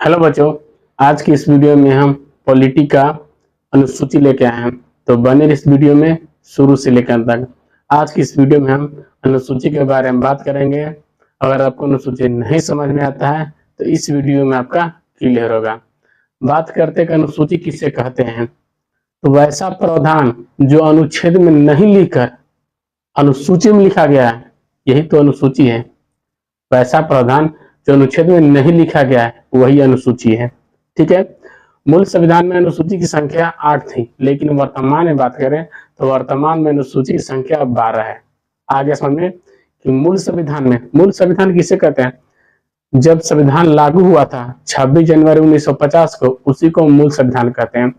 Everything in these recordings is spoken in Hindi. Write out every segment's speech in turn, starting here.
हेलो बच्चों, आज की इस वीडियो में हम पॉलिटी का अनुसूची लेके आए हैं। तो बने इस वीडियो में शुरू से लेकर अंत तक। आज की इस वीडियो में हम अनुसूची के बारे में बात करेंगे। अगर आपको अनुसूची नहीं समझ में आता है तो इस वीडियो में आपका क्लियर होगा। बात करते हैं कि अनुसूची किसे कहते हैं। तो वैसा प्रावधान जो अनुच्छेद में नहीं लिखकर अनुसूची में लिखा गया है, यही तो अनुसूची है। वैसा प्रावधान जो अनुच्छेद में नहीं लिखा गया है वही अनुसूची है। ठीक है। मूल संविधान में अनुसूची की संख्या 8 थी, लेकिन वर्तमान में बात करें तो वर्तमान में अनुसूची की संख्या 12 है। आगे समझ में कि मूल संविधान किसे कहते हैं? जब संविधान लागू हुआ था 26 जनवरी 1950 को, उसी को मूल संविधान कहते हैं।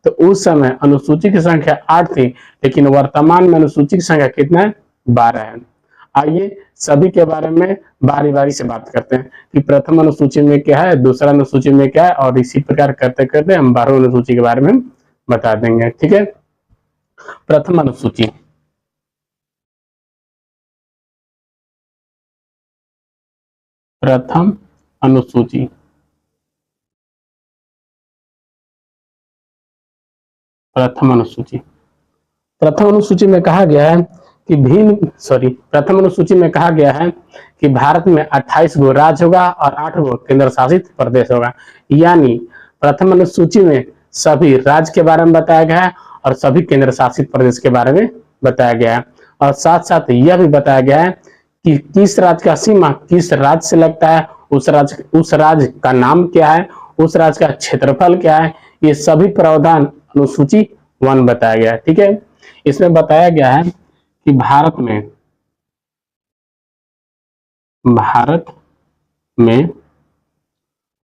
तो उस समय अनुसूची की संख्या 8 थी, लेकिन वर्तमान में अनुसूची की संख्या कितना है? 12 है। आइए सभी के बारे में बारी बारी से बात करते हैं कि प्रथम अनुसूची में क्या है, दूसरा अनुसूची में क्या है, और इसी प्रकार करते करते हम 12वीं अनुसूची के बारे में बता देंगे। ठीक है। प्रथम अनुसूची। प्रथम अनुसूची प्रथम अनुसूची प्रथम अनुसूची में कहा गया है कि प्रथम अनुसूची में कहा गया है कि भारत में 28 गो राज्य होगा और 8 गो केंद्र शासित प्रदेश होगा। यानी प्रथम अनुसूची में सभी राज्य के बारे में बताया गया है और सभी केंद्र शासित प्रदेश के बारे में बताया गया है, और साथ साथ यह भी बताया गया है कि किस राज्य का सीमा किस राज्य से लगता है, उस राज्य का नाम क्या है, उस राज्य का क्षेत्रफल क्या है। ये सभी प्रावधान अनुसूची 1 बताया गया है। ठीक है। इसमें बताया गया है कि भारत में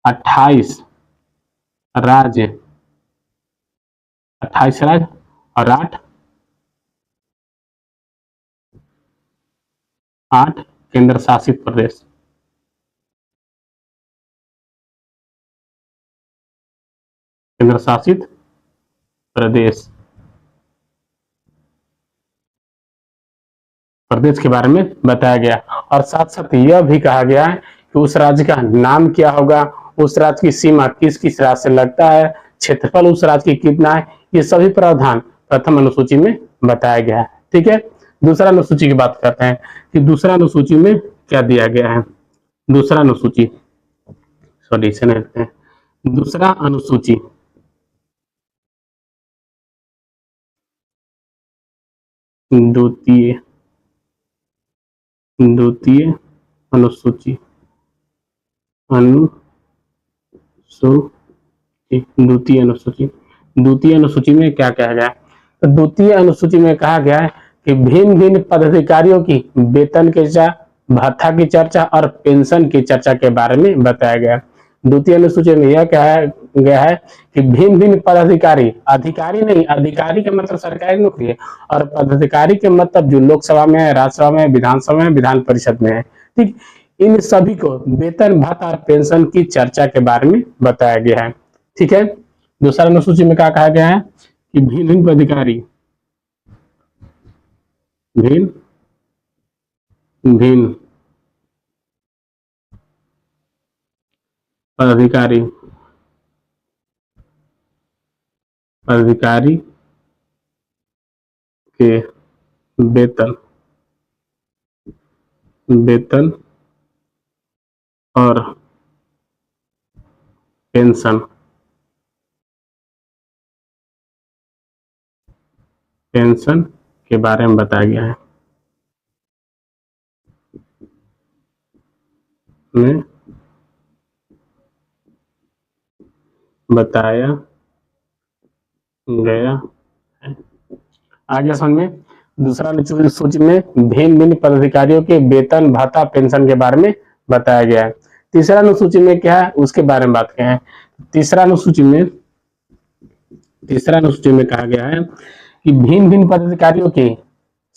28 राज्य और 8 केंद्र शासित प्रदेश। प्रदेश के बारे में बताया गया, और साथ साथ यह भी कहा गया है कि उस राज्य का नाम क्या होगा, उस राज्य की सीमा किस किस राज्य से लगता है, क्षेत्रफल उस राज्य की कितना है। ये सभी प्रावधान प्रथम अनुसूची में बताया गया है। ठीक है। दूसरा अनुसूची की बात करते हैं कि दूसरा अनुसूची में क्या दिया गया है। दूसरा अनुसूची दूसरा अनुसूची द्वितीय अनुसूची द्वितीय अनुसूची में क्या कहा गया? तो द्वितीय अनुसूची में कहा गया है कि भिन्न भिन्न पदाधिकारियों की वेतन की चर्चा, भत्ता की चर्चा और पेंशन की चर्चा के बारे में बताया गया। द्वितीय अनुसूची में यह कहा गया है कि भिन्न भिन्न पदाधिकारी, अधिकारी नहीं, अधिकारी का मतलब सरकारी नौकरी है, और पदाधिकारी के मतलब जो लोकसभा में है, राज्यसभा में, विधानसभा में, विधान परिषद में है। ठीक। इन सभी को वेतन, भत्ता और पेंशन की चर्चा के बारे में बताया गया है। ठीक है। दूसरा अनुसूची में क्या कहा गया है कि भिन्न भिन्न पदाधिकारी, भिन्न पदाधिकारी के वेतन और पेंशन के बारे में बताया गया है। आगे समझ में। दूसरा अनुसूची में भिन्न भिन्न पदाधिकारियों के वेतन, भत्ता, पेंशन के बारे में बताया गया है। तीसरा अनुसूची में क्या है उसके बारे में बात करें। तीसरा अनुसूची में कहा गया है कि भिन्न भिन्न पदाधिकारियों की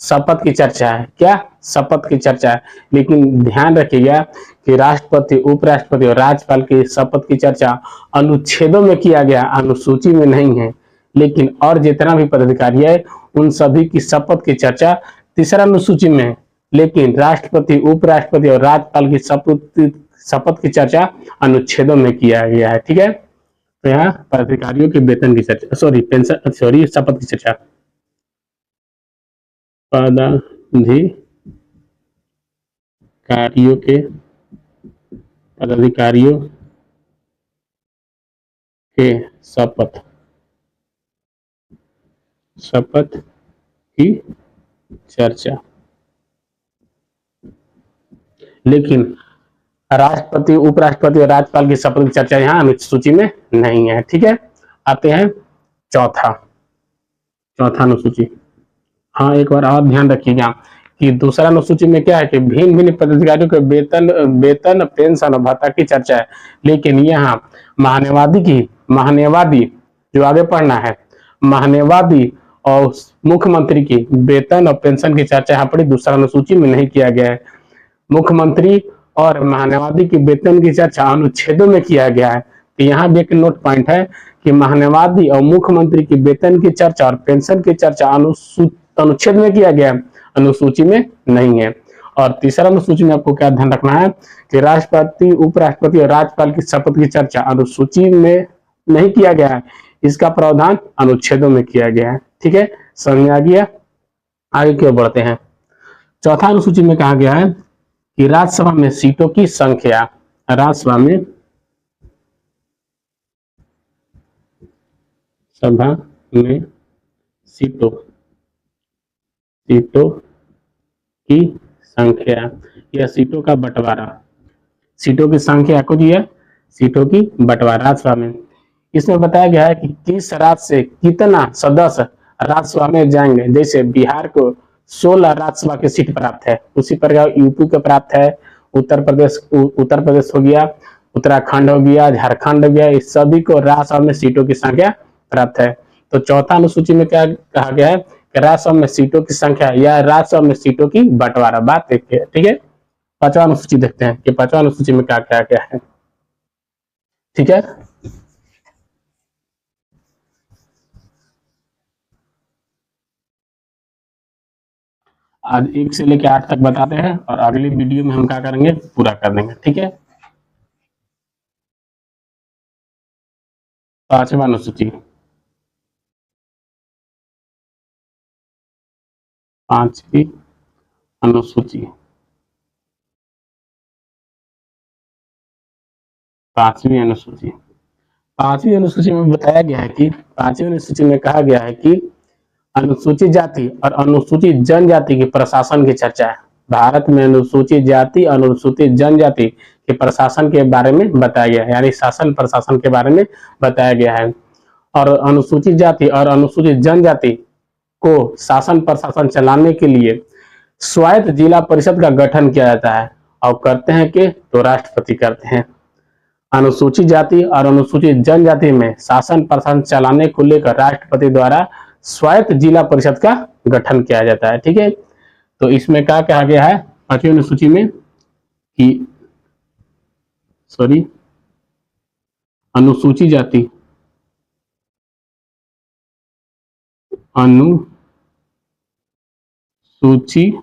शपथ की चर्चा है। क्या? शपथ की चर्चा है। लेकिन ध्यान रखिएगा कि राष्ट्रपति, उपराष्ट्रपति और राज्यपाल की शपथ की चर्चा अनुच्छेदों में किया गया, अनुसूची में नहीं है। लेकिन और जितना भी पदाधिकारी है उन सभी की शपथ की चर्चा तीसरा अनुसूची में है। लेकिन राष्ट्रपति, उपराष्ट्रपति और राज्यपाल की शपथ की चर्चा अनुच्छेदों में किया गया है। ठीक है, तो यहाँ पदाधिकारियों के वेतन की चर्चा, शपथ की चर्चा, पदाधिकारियों के शपथ की चर्चा। लेकिन राष्ट्रपति, उपराष्ट्रपति और राज्यपाल की शपथ की चर्चा यहाँ अनुसूची में नहीं है। ठीक है, आते हैं चौथा अनुसूची। हाँ, एक बार और ध्यान रखिएगा कि दूसरा अनुसूची में क्या है कि भिन्न भिन्न पदाधिकारियों के वेतन पेंशन और भत्ता की चर्चा है। लेकिन यहाँ महान्यवादी जो आगे पढ़ना है, महान्यवादी और मुख्यमंत्री की वेतन और पेंशन की चर्चा यहाँ पर दूसरा अनुसूची में नहीं किया गया है। मुख्यमंत्री और महान्यवादी की वेतन की चर्चा अनुच्छेदों में किया गया है। तो यहाँ भी एक नोट पॉइंट है कि महान्यवादी और मुख्यमंत्री की वेतन की चर्चा और पेंशन की चर्चा अनुच्छेद में किया गया है, अनुसूची में नहीं है। और तीसरा अनुसूची में आपको क्या ध्यान रखना है कि राष्ट्रपति, उपराष्ट्रपति और राज्यपाल की शपथ की चर्चा अनुसूची में नहीं किया गया है, इसका प्रावधान अनुच्छेदों में किया गया है। ठीक है, समझ आ गया। आगे क्यों बढ़ते हैं। चौथा अनुसूची में कहा गया है कि राज्यसभा में सीटों की संख्या, राज्यसभा में सीटों की संख्या या सीटों का बंटवारा, सीटों की संख्या को दिया, सीटों की बंटवारा राज्यसभा में। इसमें बताया गया है कि किस राज्य से कितना सदस्य राज्यसभा में जाएंगे। जैसे बिहार को 16 राज्यसभा की सीट प्राप्त है, उसी प्रकार यूपी को प्राप्त है, उत्तर प्रदेश हो गया, उत्तराखंड हो गया, झारखंड हो गया, इस सभी को राज्यसभा में सीटों की संख्या प्राप्त है। तो चौथा अनुसूची में क्या कहा गया है कि राज्यसभा में सीटों की संख्या या राज्यसभा में सीटों की बंटवारा, बात देखिए। ठीक है, पांचवा अनुसूची देखते हैं कि पांचवा अनुसूची में क्या क्या क्या है। ठीक है, आज 1 से लेकर 8 तक बताते हैं और अगली वीडियो में हम क्या करेंगे, पूरा कर देंगे। ठीक है, पांचवा अनुसूची, पांचवी अनुसूची, पांचवी अनुसूची, पांचवी अनुसूची में बताया गया है कि पांचवी अनुसूची में कहा गया है कि अनुसूचित जाति और अनुसूचित जनजाति के प्रशासन की चर्चा है। भारत में अनुसूचित जाति और अनुसूचित जनजाति के प्रशासन के बारे में बताया गया है, यानी शासन प्रशासन के बारे में बताया गया है। और अनुसूचित जाति और अनुसूचित जनजाति को शासन प्रशासन चलाने के लिए स्वायत्त जिला परिषद का गठन किया जाता है, और करते हैं कि तो राष्ट्रपति करते हैं। अनुसूचित जाति और अनुसूचित जनजाति में शासन प्रशासन चलाने को लेकर राष्ट्रपति द्वारा स्वायत्त जिला परिषद का गठन किया जाता है। ठीक है, तो इसमें क्या कहा गया है पांचवी अनुसूची में कि अनुसूचित जाति, अनुसूचित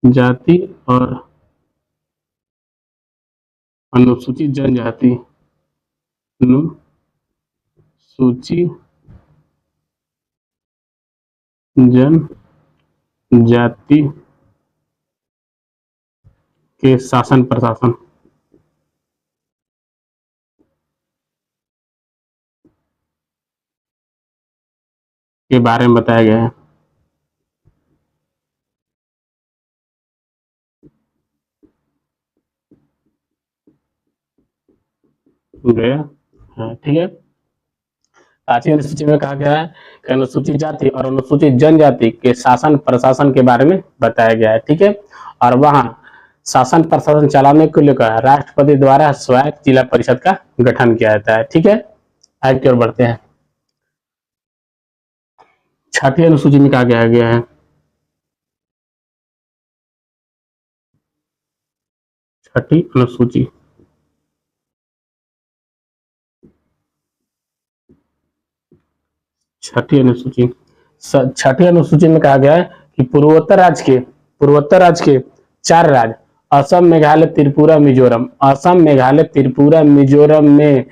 जाति और अनुसूचित जनजाति, अनुसूचित जनजाति के शासन प्रशासन के बारे में बताया गया है। गया, ठीक है। पांचवी अनुसूची में कहा गया है कि अनुसूचित जाति और अनुसूचित जनजाति के शासन प्रशासन के बारे में बताया गया है। ठीक है, और वहां शासन प्रशासन चलाने को लेकर राष्ट्रपति द्वारा स्वायत्त जिला परिषद का गठन किया जाता है। ठीक है, आगे की ओर बढ़ते हैं। छठी अनुसूची में कहा गया है छठी अनुसूची, छठी अनुसूची में कहा गया है कि पूर्वोत्तर राज्य के पूर्वोत्तर राज्य के 4 राज्य असम, मेघालय, त्रिपुरा, मिजोरम। असम, मेघालय, त्रिपुरा, मिजोरम में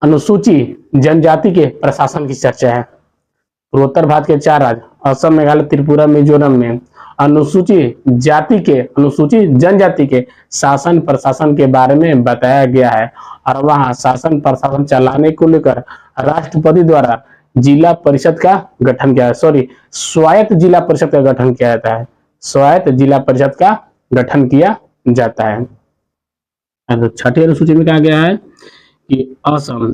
अनुसूची जनजाति के प्रशासन की चर्चा है। पूर्वोत्तर भारत के 4 राज्य असम, मेघालय, त्रिपुरा, मिजोरम में अनुसूचित जनजाति के शासन प्रशासन के बारे में बताया गया है और वहां शासन प्रशासन चलाने को लेकर राष्ट्रपति द्वारा जिला परिषद का गठन किया है, स्वायत्त जिला परिषद का गठन किया जाता है। स्वायत्त जिला परिषद का गठन किया जाता है। तो छठी अनुसूची में कहा गया है कि असम,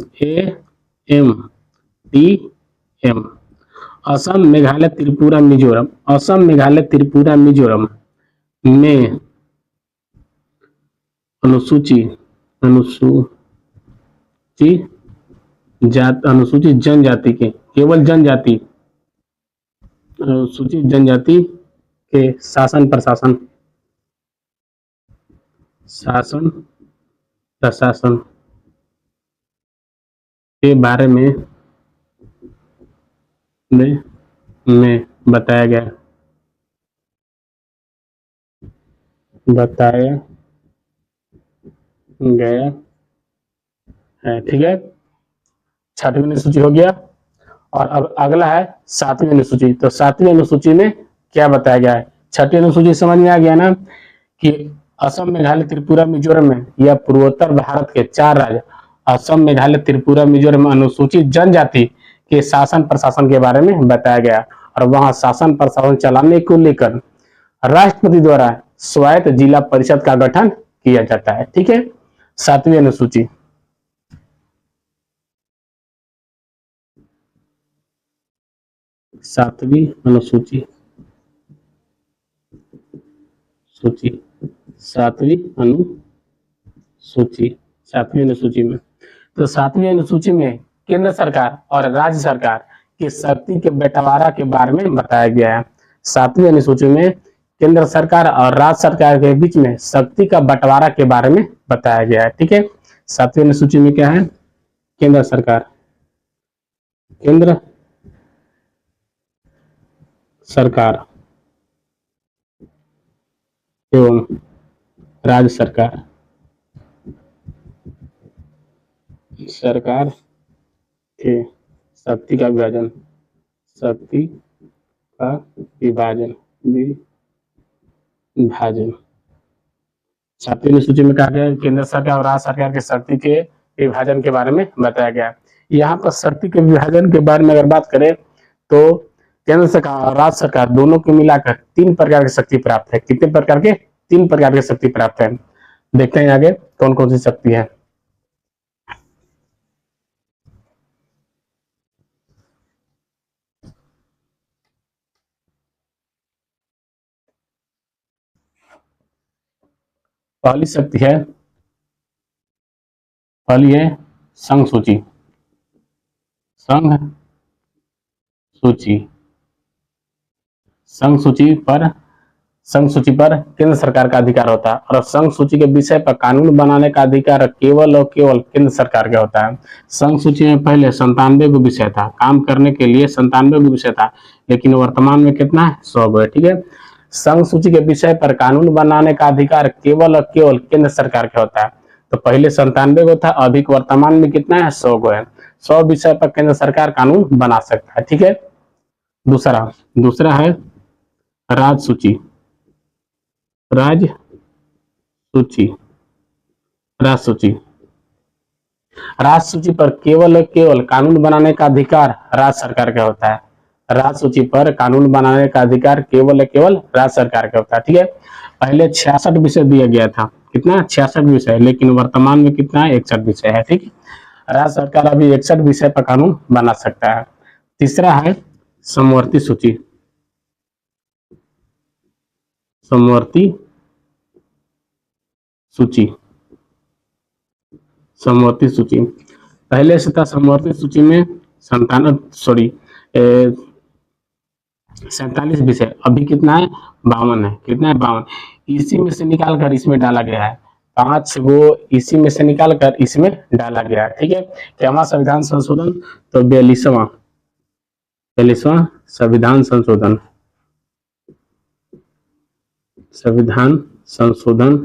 AMTM, असम, मेघालय, त्रिपुरा, मिजोरम। असम, मेघालय, त्रिपुरा, मिजोरम में अनुसूचित जनजाति के केवल अनुसूचित जनजाति के शासन प्रशासन के बारे में बताया गया है। ठीक है, छठवीं अनुसूची हो गया और अब अगला है 7वीं अनुसूची। तो 7वीं अनुसूची में क्या बताया गया है? छठी अनुसूची समझ में आ गया ना कि असम, मेघालय, त्रिपुरा, मिजोरम में यह पूर्वोत्तर भारत के 4 राज्य असम, मेघालय, त्रिपुरा, मिजोरम में अनुसूचित जनजाति के शासन प्रशासन के बारे में बताया गया और वहां शासन प्रशासन चलाने को लेकर राष्ट्रपति द्वारा स्वायत्त जिला परिषद का गठन किया जाता है। ठीक है, 7वीं अनुसूची। सातवीं अनुसूची में तो 7वीं अनुसूची में केंद्र सरकार और राज्य सरकार की शक्ति के बंटवारा के बारे में बताया गया है। 7वीं अनुसूची में केंद्र सरकार और राज्य सरकार के बीच में शक्ति का बंटवारा के बारे में बताया गया है। ठीक है, 7वीं अनुसूची में क्या है? केंद्र सरकार एवं राज्य सरकार के शक्ति का विभाजन 7वीं अनुसूची में कहा गया है केंद्र सरकार और राज्य सरकार के शक्ति के विभाजन के बारे में बताया गया है। यहाँ पर शक्ति के विभाजन के बारे में अगर बात करें तो केंद्र सरकार और राज्य सरकार दोनों को मिलाकर 3 प्रकार की शक्ति प्राप्त है। कितने प्रकार के? 3 प्रकार की शक्ति प्राप्त है। देखते हैं आगे कौन कौन सी शक्ति है। पहली शक्ति है, पहली है संघ सूची पर केंद्र सरकार का अधिकार होता है और संघ सूची के विषय पर कानून बनाने का अधिकार केवल और केवल केंद्र सरकार का होता है। संघ सूची में पहले 97 विषय था, काम करने के लिए 97 विषय था, लेकिन वर्तमान में कितना है? 100 है। ठीक है, संघ सूची के विषय पर कानून बनाने का अधिकार केवल और केवल केंद्र सरकार का होता है। तो पहले 97 था, अभी वर्तमान में कितना है? 100 है। 100 विषय पर केंद्र सरकार कानून बना सकता है। ठीक है, दूसरा है राज्य सूची पर केवल और केवल कानून बनाने का अधिकार राज्य सरकार का होता है। राज्य सूची पर कानून बनाने का अधिकार केवल और केवल राज्य सरकार का होता है। ठीक है, पहले 66 विषय दिया गया था, कितना? 66 विषय, लेकिन वर्तमान में कितना है? 61 विषय है। ठीक है, राज्य सरकार अभी 61 विषय पर कानून बना सकता है। तीसरा है समवर्ती सूची। पहले से था समवर्ती सूची में 47 विषय, अभी कितना है? 52 है। कितना है? 52। इसी में से निकाल कर इसमें डाला गया है, 5 गो इसी में से निकाल कर इसमें डाला गया है। ठीक है, क्या संविधान संशोधन? तो 42वां संविधान संशोधन संविधान संशोधन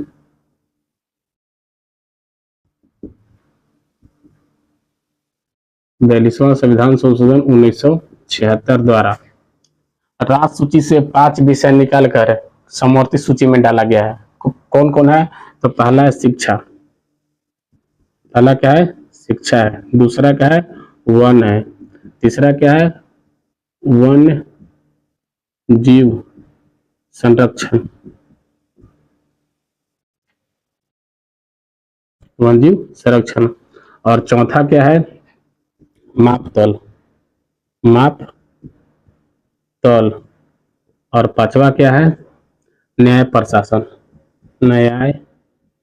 42वां संविधान संशोधन 1976 द्वारा राष्ट्र सूची से 5 विषय निकालकर समवर्ती सूची में डाला गया है। कौन कौन है? तो पहला है शिक्षा, पहला क्या है? शिक्षा है। दूसरा क्या है? वन है। तीसरा क्या है? वन्य जीव संरक्षण, वन्य जीव संरक्षण। और चौथा क्या है? मापतल, माप तल। और पांचवा क्या है? न्याय प्रशासन, न्याय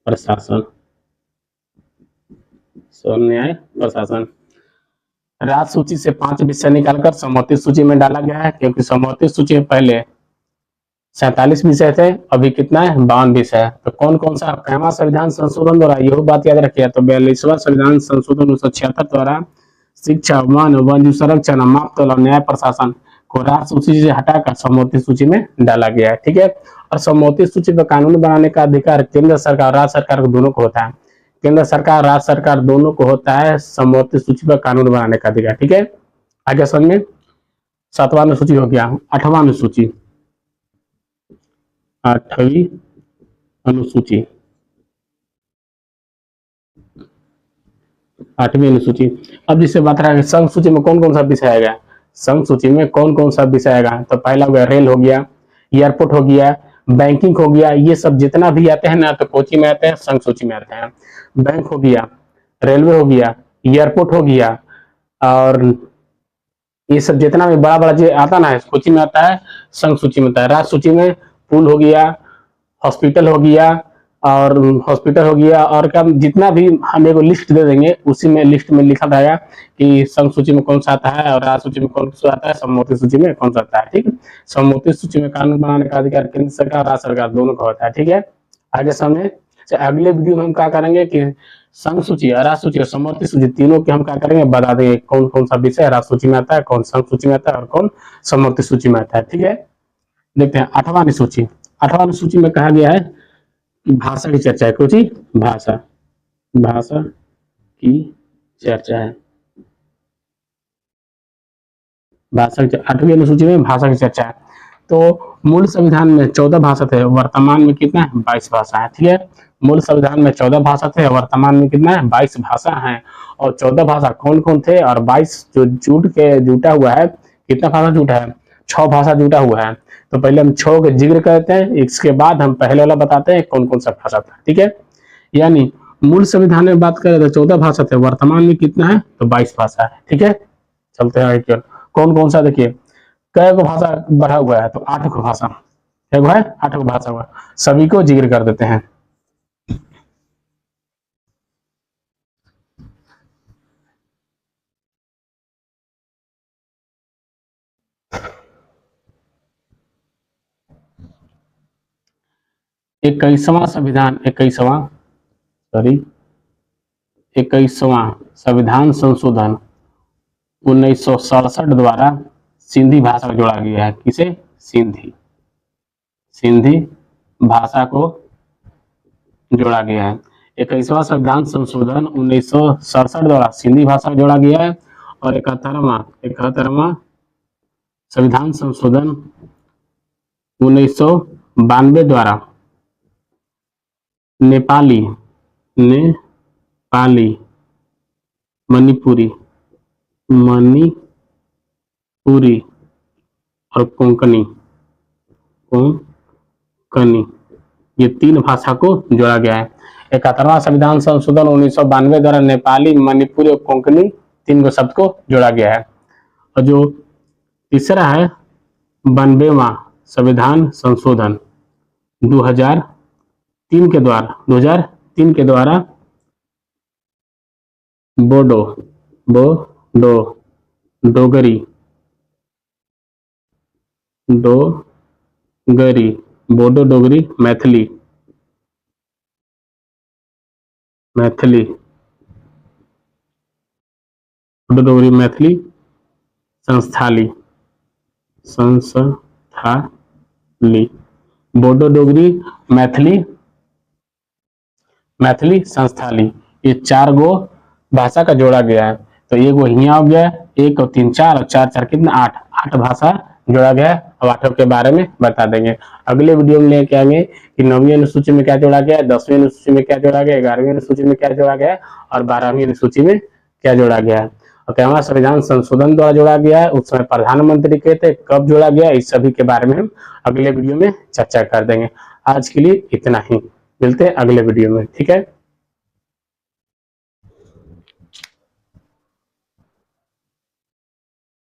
प्रशासन, न्याय प्रशासन। राष्ट्र सूची से 5 विषय निकालकर समवर्ती सूची में डाला गया है, क्योंकि समवर्ती सूची में पहले 47 विषय थे, अभी कितना है? 52 विषय है। तो कौन कौन सा? पहला संविधान संशोधन द्वारा, यह बात याद रखिए। तो 42वां संविधान संशोधन 1976 द्वारा शिक्षा, वन, वन्य संरक्षण, मापतल और न्याय प्रशासन को राष्ट्र सूची से हटाकर समवर्ती सूची में डाला गया है। ठीक है। और समवर्ती सूची पर कानून बनाने का अधिकार केंद्र सरकार और राज्य सरकार को दोनों को होता है। केंद्र सरकार, राज्य सरकार दोनों को होता है समवर्ती सूची पर कानून बनाने का अधिकार। ठीक है। आगे समझ में 7वां अनुसूची हो गया। 8वां अनुसूची, 8वीं अनुसूची, 8वीं अनुसूची। अब जिससे बात रहा है संघ सूची में कौन कौन सा विषय आएगा, संघ सूची में कौन कौन सा विषय आएगा। तो पहला हो गया रेल हो गया, एयरपोर्ट हो गया, बैंकिंग हो गया। ये सब जितना भी आते हैं ना, तो कोची में आते हैं, संघ सूची में आते हैं। बैंक हो गया, रेलवे हो गया, एयरपोर्ट हो गया, और ये सब जितना भी बड़ा बड़ा जो आता ना, कोची में आता है, संघ सूची में आता है। राज्य सूची में पुल हो गया, हॉस्पिटल हो गया, और हॉस्पिटल हो गया, और क्या जितना भी हम एक लिस्ट दे देंगे, उसी में लिस्ट में लिखा रहेगा कि संघ सूची में कौन सा आता है और राज्य सूची में कौन सा आता है, समवर्ती सूची में कौन सा आता है। ठीक है। समवर्ती सूची में कानून बनाने का अधिकार केंद्र सरकार, राज्य सरकार दोनों का होता है। ठीक है। आगे समझे। अगले वीडियो में हम क्या करेंगे कि संघ सूची, राज्य सूची और समवर्ती सूची तीनों के हम क्या करेंगे, बता देंगे कौन कौन सा विषय राज्य सूची में आता है, कौन संघ सूची में आता है और कौन समवर्ती सूची में आता है। ठीक है। देखते हैं 8वां अनुसूची। 8वां अनुसूची में कहा गया है कि भाषा की चर्चा है। कुछ ही भाषा, भाषा की चर्चा है। भाषा की 8वीं अनुसूची में भाषा की चर्चा है। तो मूल संविधान में 14 भाषा थे, वर्तमान में कितना है? 22 भाषा है। ठीक है। मूल संविधान में 14 भाषा थे, वर्तमान में कितना है? 22 भाषा है। और 14 भाषा कौन कौन थे और 22 जो जुटा हुआ है, कितना भाषा जुटा है? 6 भाषा जुटा हुआ है। तो पहले हम 6 का जिक्र करते हैं, इसके बाद हम पहले वाला बताते हैं कौन कौन सा भाषा था। ठीक है। यानी मूल संविधान में बात करें तो 14 भाषा थे, वर्तमान में कितना है? तो 22 भाषा है। ठीक है। चलते हैं कौन कौन सा, देखिए कै को भाषा बढ़ा हुआ है, तो 8 को भाषा, एक है 8 को भाषा हुआ, सभी को जिक्र कर देते हैं। इक्कीसवां संविधान, 21वां संविधान संशोधन 1967 द्वारा सिंधी भाषा को जोड़ा गया है। किसे? सिंधी, सिंधी भाषा को जोड़ा गया है। 21वां संविधान संशोधन 1967 द्वारा सिंधी भाषा को जोड़ा गया है। और 71वां संविधान संशोधन 1992 द्वारा नेपाली, मणिपुरी और कोंकणी ये 3 भाषा को जोड़ा गया है। 71वां संविधान संशोधन 1992 द्वारा नेपाली, मणिपुरी और कोंकणी 3 शब्द को जोड़ा गया है। और जो तीसरा है 92वां संविधान संशोधन 2003 के द्वारा बोडो, डोगरी, बोडो, डोगरी, मैथिली, बोडो, डोगरी, मैथिली, संस्थाली, बोडो डोगरी, मैथिली संस्थाली, ये 4 गो भाषा का जोड़ा गया है। तो एक वो हिया हो गया, 1 और 3 4 और 4 4 कितना 8 भाषा जोड़ा गया है। अब 8 के बारे में बता देंगे। अगले वीडियो में लेके आएंगे कि 9वीं अनुसूची में क्या जोड़ा गया है, 10वीं अनुसूची में क्या जोड़ा गया है, 11वीं अनुसूची में क्या जोड़ा गया है और 12वीं अनुसूची में क्या जोड़ा गया है। और क्या संविधान संशोधन द्वारा जोड़ा गया है, उस समय प्रधानमंत्री के थे, कब जोड़ा गया, इस सभी के बारे में हम अगले वीडियो में चर्चा कर देंगे। आज के लिए इतना ही, मिलते हैं अगले वीडियो में, ठीक है।